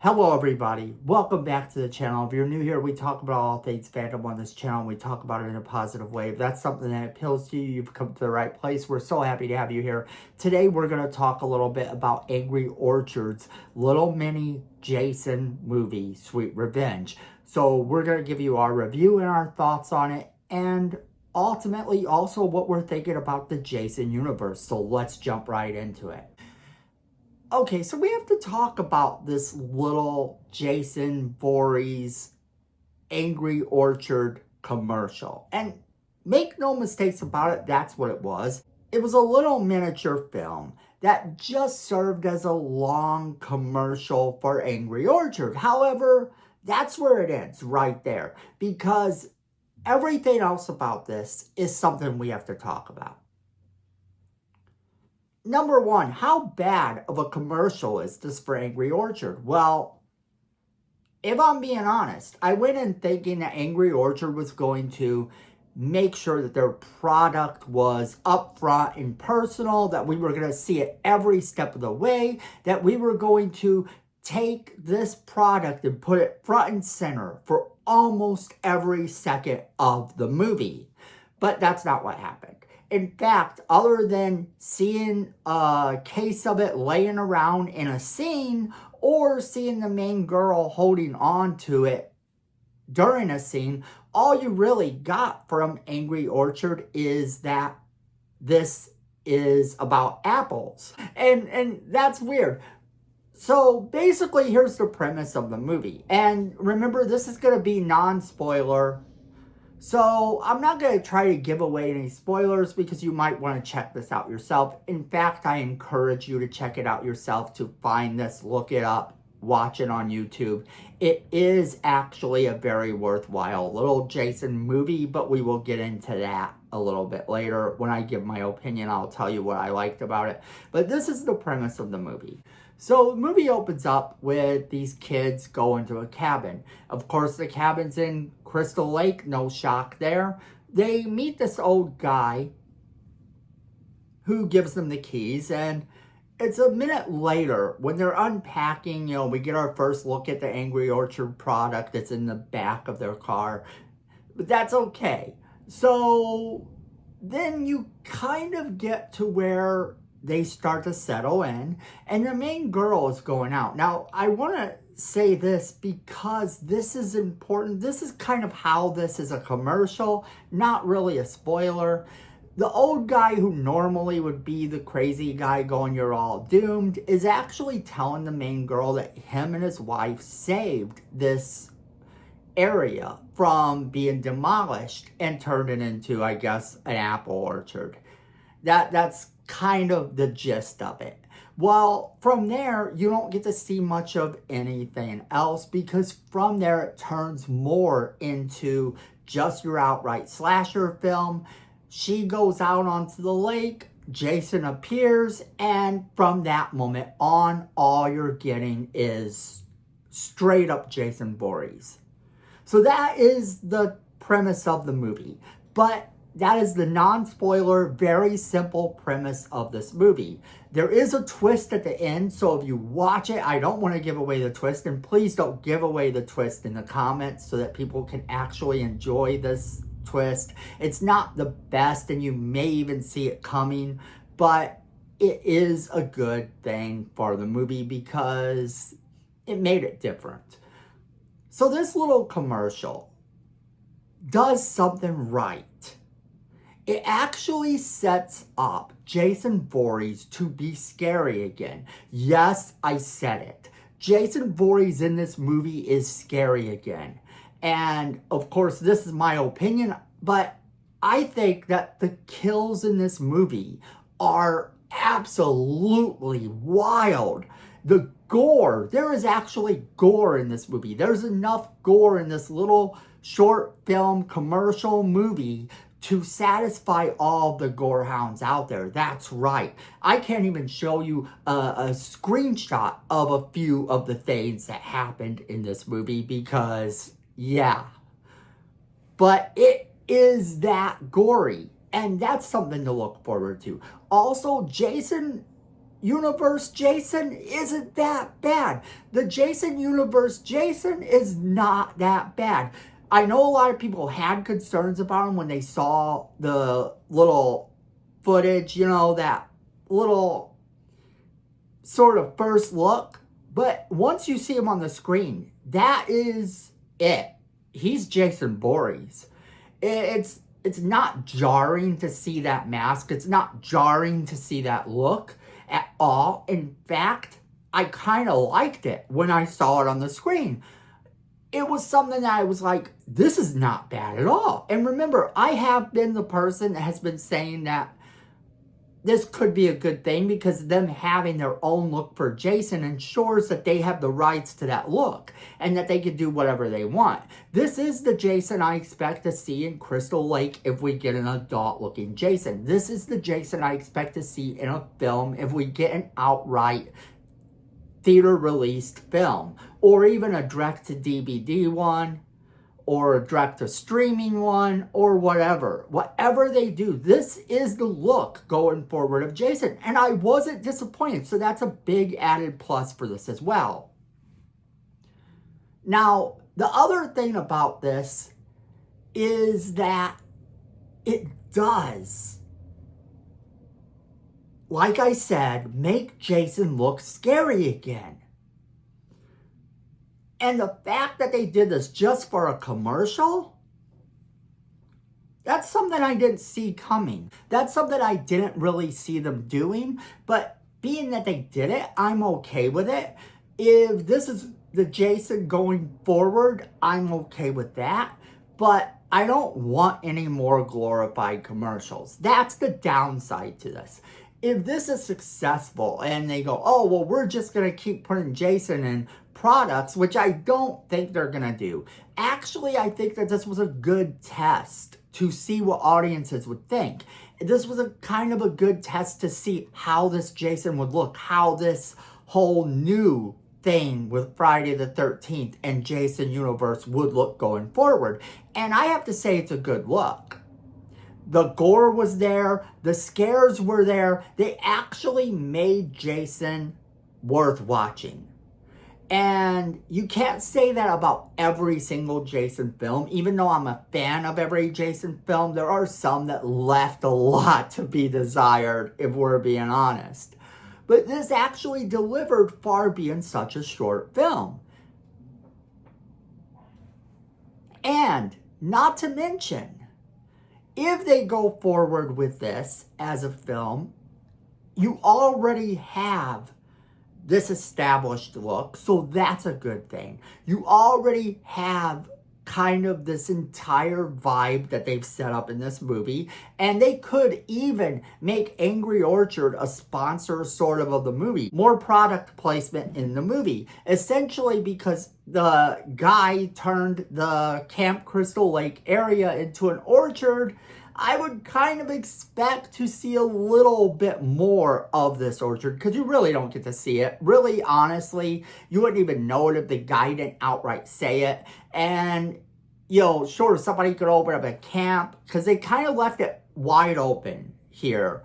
Hello everybody, welcome back to the channel. If you're new here, we talk about all things fandom on this channel. We talk about it in a positive way. If that's something that appeals to you, you've come to the right place. We're so happy to have you here. Today we're going to talk a little bit about Angry Orchard's little mini Jason movie, Sweet Revenge. So we're going to give you our review and our thoughts on it, and ultimately also what we're thinking about the Jason universe. So let's jump right into it. Okay, so we have to talk about this little Jason Voorhees Angry Orchard commercial. And make no mistakes about it, that's what it was. It was a little miniature film that just served as a long commercial for Angry Orchard. However, that's where it ends, right there. Because everything else about this is something we have to talk about. Number one, how bad of a commercial is this for Angry Orchard? Well, if I'm being honest, I went in thinking that Angry Orchard was going to make sure that their product was upfront and personal, that we were going to see it every step of the way, that we were going to take this product and put it front and center for almost every second of the movie. But that's not what happened. In fact, other than seeing a case of it laying around in a scene or seeing the main girl holding on to it during a scene, all you really got from Angry Orchard is that this is about apples. And that's weird. So basically, here's the premise of the movie. And remember, this is going to be non-spoiler. So I'm not going to try to give away any spoilers because you might want to check this out yourself. In fact, I encourage you to check it out yourself, to find this, look it up, watch it on YouTube. It is actually a very worthwhile little Jason movie, but we will get into that a little bit later. When I give my opinion, I'll tell you what I liked about it. But this is the premise of the movie. So the movie opens up with these kids going to a cabin. Of course, the cabin's in Crystal Lake, no shock there. They meet this old guy who gives them the keys, and it's a minute later when they're unpacking, we get our first look at the Angry Orchard product that's in the back of their car. But that's okay. So then you kind of get to where they start to settle in, and the main girl is going out. Now, I want to say this because this is important. This is kind of how this is a commercial, not really a spoiler. The old guy who normally would be the crazy guy going, "You're all doomed," is actually telling the main girl that him and his wife saved this area from being demolished and turned it into, I guess, an apple orchard. That's kind of the gist of it. Well, from there, you don't get to see much of anything else because from there it turns more into just your outright slasher film. She goes out onto the lake, Jason appears, and from that moment on, all you're getting is straight up Jason Voorhees. So that is the premise of the movie. But that is the non-spoiler, very simple premise of this movie. There is a twist at the end, so if you watch it, I don't want to give away the twist, and please don't give away the twist in the comments so that people can actually enjoy this twist. It's not the best, and you may even see it coming, but it is a good thing for the movie because it made it different. So this little commercial does something right. It actually sets up Jason Voorhees to be scary again. Yes, I said it. Jason Voorhees in this movie is scary again. And of course, this is my opinion, but I think that the kills in this movie are absolutely wild. The gore, there is actually gore in this movie. There's enough gore in this little short film commercial movie to satisfy all the gore hounds out there. That's right. I can't even show you a screenshot of a few of the things that happened in this movie because, yeah. But it is that gory, and that's something to look forward to. Also, Jason Universe Jason isn't that bad. The Jason Universe Jason is not that bad. I know a lot of people had concerns about him when they saw the little footage, you know, that little sort of first look. But once you see him on the screen, that is it. He's Jason Voorhees. It's not jarring to see that mask. It's not jarring to see that look at all. In fact, I kind of liked it when I saw it on the screen. It was something that I was like, this is not bad at all. And remember, I have been the person that has been saying that this could be a good thing because them having their own look for Jason ensures that they have the rights to that look and that they can do whatever they want. This is the Jason I expect to see in Crystal Lake if we get an adult-looking Jason. This is the Jason I expect to see in a film if we get an outright theater-released film, or even a direct-to-DVD one, or a direct-to-streaming one, or whatever. Whatever they do, this is the look going forward of Jason. And I wasn't disappointed, so that's a big added plus for this as well. Now, the other thing about this is that it does, like I said, make Jason look scary again. And the fact that they did this just for a commercial, that's something I didn't see coming. That's something I didn't really see them doing. But being that they did it, I'm okay with it. If this is the Jason going forward, I'm okay with that. But I don't want any more glorified commercials. That's the downside to this. If this is successful and they go, oh, well, we're just going to keep putting Jason in products, which I don't think they're going to do. Actually, I think that this was a good test to see what audiences would think. This was a kind of a good test to see how this Jason would look, how this whole new thing with Friday the 13th and Jason Universe would look going forward. And I have to say it's a good look. The gore was there. The scares were there. They actually made Jason worth watching. And you can't say that about every single Jason film. Even though I'm a fan of every Jason film, there are some that left a lot to be desired, if we're being honest. But this actually delivered far being such a short film. And not to mention, if they go forward with this as a film, you already have this established look, so that's a good thing. You already have kind of this entire vibe that they've set up in this movie, and they could even make Angry Orchard a sponsor sort of the movie. More product placement in the movie, essentially because the guy turned the Camp Crystal Lake area into an orchard. I would kind of expect to see a little bit more of this orchard because you really don't get to see it. Really, honestly, you wouldn't even know it if the guy didn't outright say it. And, you know, sure, somebody could open up a camp because they kind of left it wide open here.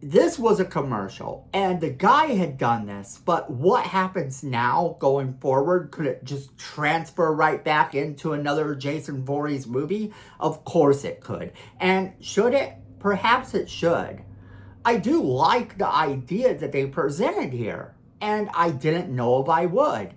This was a commercial and the guy had done this, but what happens now going forward? Could it just transfer right back into another Jason Voorhees movie? Of course it could. And should it? Perhaps it should. I do like the idea that they presented here, and I didn't know if I would.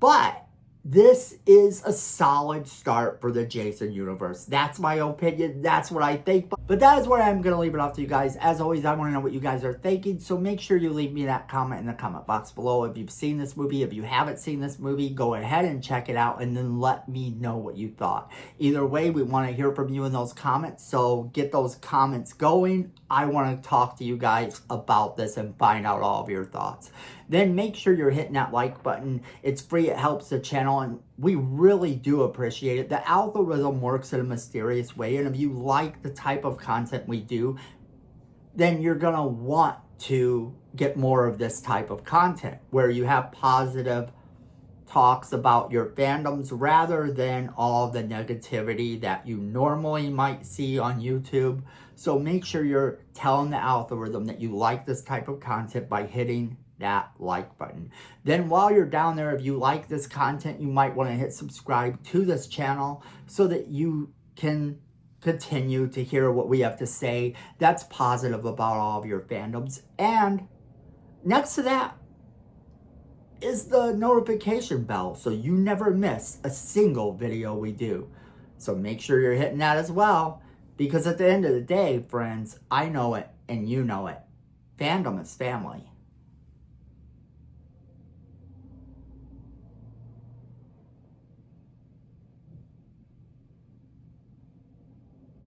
But this is a solid start for the Jason universe. That's my opinion. That's what I think. But that is where I'm going to leave it off to you guys. As always, I want to know what you guys are thinking. So make sure you leave me that comment in the comment box below. If you've seen this movie, if you haven't seen this movie, go ahead and check it out and then let me know what you thought. Either way, we want to hear from you in those comments. So get those comments going. I want to talk to you guys about this and find out all of your thoughts. Then make sure you're hitting that like button. It's free. It helps the channel, and we really do appreciate it. The algorithm works in a mysterious way, and if you like the type of content we do, then you're going to want to get more of this type of content where you have positive talks about your fandoms rather than all the negativity that you normally might see on YouTube. So make sure you're telling the algorithm that you like this type of content by hitting that like button. Then while you're down there, if you like this content, you might want to hit subscribe to this channel so that you can continue to hear what we have to say that's positive about all of your fandoms. And next to that is the notification bell so you never miss a single video we do. So make sure you're hitting that as well, because at the end of the day, friends, I know it and you know it. Fandom is family.